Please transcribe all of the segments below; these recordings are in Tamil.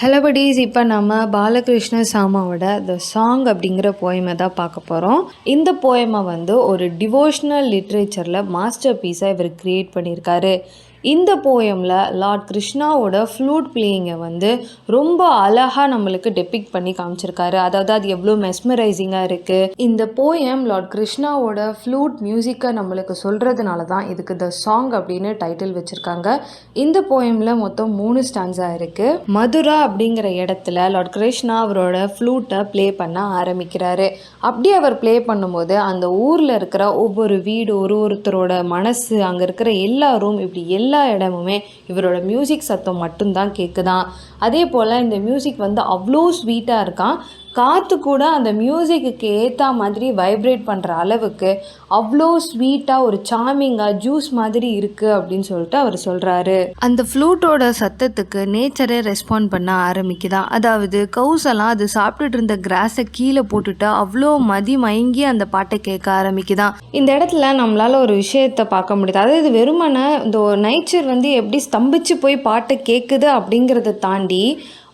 ஹலோ buddies, இப்போ நம்ம பாலகிருஷ்ண சாமாவோட த சாங் அப்படிங்கிற போயமை தான் பார்க்க போகிறோம். இந்த போயமை வந்து ஒரு டிவோஷனல் லிட்ரேச்சரில் மாஸ்டர் பீஸாக இவர் க்ரியேட் பண்ணியிருக்காரு. இந்த போயமில் லார்ட் கிருஷ்ணாவோட ஃப்ளூட் பிளேயிங்கை வந்து ரொம்ப அழகாக நம்மளுக்கு டெபிக்ட் பண்ணி காமிச்சிருக்காரு. அதாவது அது எவ்வளோ மெஸ்மரைசிங்காக இருக்குது. இந்த போயம் லார்ட் கிருஷ்ணாவோட ஃப்ளூட் மியூசிக்கை நம்மளுக்கு சொல்கிறதுனால தான் இதுக்கு த சாங் அப்படின்னு டைட்டில் வச்சுருக்காங்க. இந்த போயமில் மொத்தம் 3 ஸ்டான்ஸாக இருக்குது. மதுரா அப்படிங்கிற இடத்துல லார்ட் கிருஷ்ணா அவரோட ஃப்ளூட்டை ப்ளே பண்ண ஆரம்பிக்கிறாரு. அப்படி அவர் ப்ளே பண்ணும்போது அந்த ஊரில் இருக்கிற ஒவ்வொரு வீடு, ஒருத்தரோட மனசு, அங்கே இருக்கிற எல்லாரும், இப்படி எல்லா இடமுமே இவரோட மியூசிக் சத்தம் மட்டும்தான் கேட்குதான். அதே போல் இந்த மியூசிக் வந்து அவ்வளோ ஸ்வீட்டாக இருக்கான். காற்று கூட அந்த மியூசிக்கு ஏற்ற மாதிரி வைப்ரேட் பண்ணுற அளவுக்கு அவ்வளோ ஸ்வீட்டாக, ஒரு சார்மிங்காக, ஜூஸ் மாதிரி இருக்குது அப்படின்னு சொல்லிட்டு அவர் சொல்கிறாரு. அந்த ஃப்ளூட்டோட சத்தத்துக்கு நேச்சரே ரெஸ்பாண்ட் பண்ண ஆரம்பிக்குதான். அதாவது கவுஸ் எல்லாம் அது சாப்பிட்டுட்டு இருந்த கிராஸை கீழே போட்டுட்டு அவ்வளோ மயங்கி அந்த பாட்டை கேட்க ஆரம்பிக்குதான். இந்த இடத்துல நம்மளால் ஒரு விஷயத்தை பார்க்க முடியுது. அதாவது வெறுமனை இந்த நேச்சர் வந்து எப்படி ஸ்தம்பிச்சு போய் பாட்டை கேட்குது அப்படிங்கிறத தாண்டி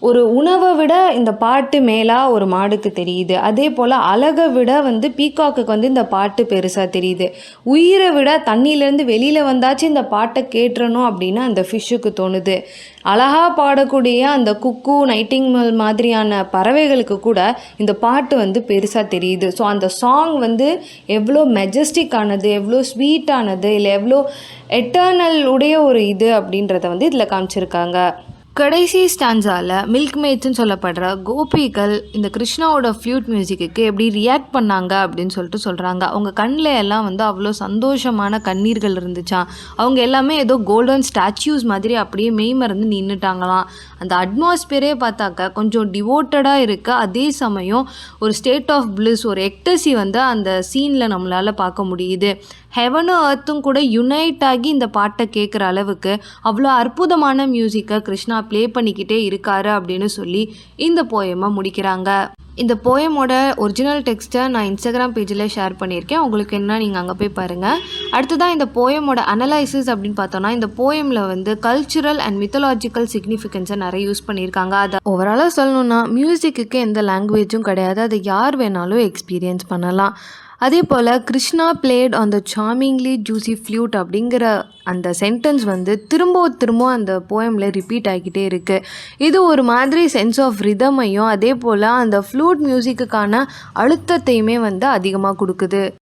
ஒரு உணவை விட இந்த பாட்டு மேலாக ஒரு மாடுக்கு தெரியுது. அதே போல் அழகை விட வந்து பீகாக்குக்கு வந்து இந்த பாட்டு பெருசாக தெரியுது. உயிரை விட தண்ணியிலேருந்து வெளியில் வந்தாச்சு இந்த பாட்டை கேட்டுறணும் அப்படின்னு அந்த ஃபிஷ்ஷுக்கு தோணுது. அழகாக பாடக்கூடிய அந்த குக்கு, நைட்டிங்மேல் மாதிரியான பறவைகளுக்கு கூட இந்த பாட்டு வந்து பெருசாக தெரியுது. ஸோ அந்த சாங் வந்து எவ்வளோ மெஜஸ்டிக்கானது, எவ்வளோ ஸ்வீட்டானது, இல்லை எவ்வளோ எட்டர்னல் உடைய ஒரு இது அப்படின்றத வந்து இதில் காமிச்சிருக்காங்க. கடைசி ஸ்டான்ஸால் மில்க் மேட்ஸ்ன்னு சொல்லப்படுற கோபிகள் இந்த கிருஷ்ணாவோட ஃப்ளூட் மியூசிக்கு எப்படி ரியாக்ட் பண்ணாங்க அப்படின்னு சொல்கிறாங்க. அவங்க கண்ணில் எல்லாம் வந்து அவ்வளோ சந்தோஷமான கண்ணீர்கள் இருந்துச்சான். அவங்க எல்லாமே ஏதோ கோல்டன் ஸ்டாச்சூஸ் மாதிரி அப்படியே மெய்மறந்து நின்றுட்டாங்களாம். அந்த அட்மாஸ்பியரே பார்த்தாக்க கொஞ்சம் டிவோட்டடாக இருக்குது. அதே சமயம் ஒரு ஸ்டேட் ஆஃப் பிளிஸ், ஒரு எக்டசி வந்து அந்த சீனில் நம்மளால் பார்க்க முடியுது. ஹெவனும் எர்த்தும் கூட யுனைட் ஆகி இந்த பாட்டை கேட்குற அளவுக்கு அவ்வளோ அற்புதமான மியூசிக்கை கிருஷ்ணா ப்ளே பண்ணிக்கிட்டே இருக்காரு அப்படின்னு சொல்லி இந்த போயமை முடிக்கிறாங்க. இந்த போயமோட ஒரிஜினல் டெக்ஸ்ட்டை நான் இன்ஸ்டாகிராம் பேஜில் ஷேர் பண்ணியிருக்கேன். உங்களுக்கு என்ன, நீங்கள் அங்கே போய் பாருங்கள். அடுத்ததான் இந்த போயமோட அனலைசிஸ் அப்படின்னு பார்த்தோன்னா, இந்த போயமில் வந்து கல்ச்சுரல் அண்ட் மித்தலாஜிக்கல் சிக்னிஃபிகன்ஸை நிறைய யூஸ் பண்ணியிருக்காங்க. அதை ஓவராலாக சொல்லணுன்னா மியூசிக்கு எந்த லாங்குவேஜும் கிடையாது. அதை யார் வேணாலும் எக்ஸ்பீரியன்ஸ் பண்ணலாம். அதே போல் Krishna played on the charmingly juicy flute அப்படிங்கிற அந்த சென்டென்ஸ் வந்து திரும்ப அந்த போயமில் ரிப்பீட் ஆகிக்கிட்டே இருக்குது. இது ஒரு மாதிரி சென்ஸ் ஆஃப் ரிதமையும் அதே போல் அந்த ஃப்ளூட் மியூசிக்குக்கான அழுத்தத்தையுமே வந்து அதிகமாக கொடுக்குது.